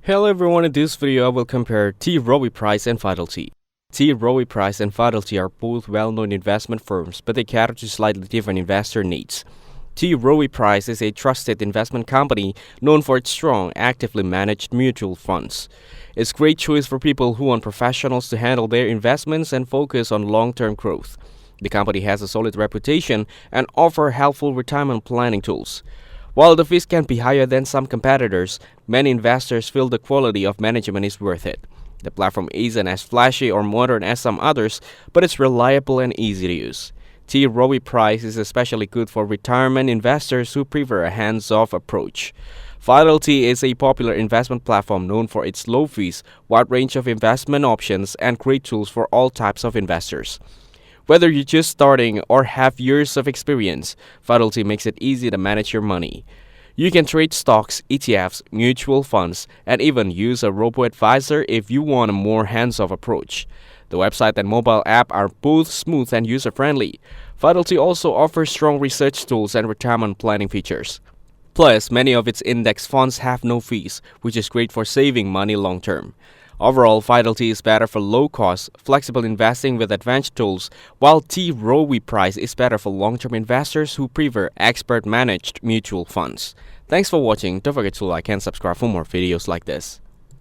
Hello everyone, in this video I will compare T.Rowe Price and Fidelity. T.Rowe Price and Fidelity are both well-known investment firms, but they cater to slightly different investor needs. T.Rowe Price is a trusted investment company known for its strong, actively managed mutual funds. It's a great choice for people who want professionals to handle their investments and focus on long-term growth. The company has a solid reputation and offer helpful retirement planning tools. While the fees can be higher than some competitors, many investors feel the quality of management is worth it. The platform isn't as flashy or modern as some others, but it's reliable and easy to use. T.Rowe Price is especially good for retirement investors who prefer a hands-off approach. Fidelity is a popular investment platform known for its low fees, wide range of investment options, and great tools for all types of investors. Whether you're just starting or have years of experience, Fidelity makes it easy to manage your money. You can trade stocks, ETFs, mutual funds, and even use a robo-advisor if you want a more hands-off approach. The website and mobile app are both smooth and user-friendly. Fidelity also offers strong research tools and retirement planning features. Plus, many of its index funds have no fees, which is great for saving money long-term. Overall, Fidelity is better for low-cost, flexible investing with advanced tools, while T.Rowe Price is better for long-term investors who prefer expert-managed mutual funds. Thanks for watching. Don't forget to like and subscribe for more videos like this.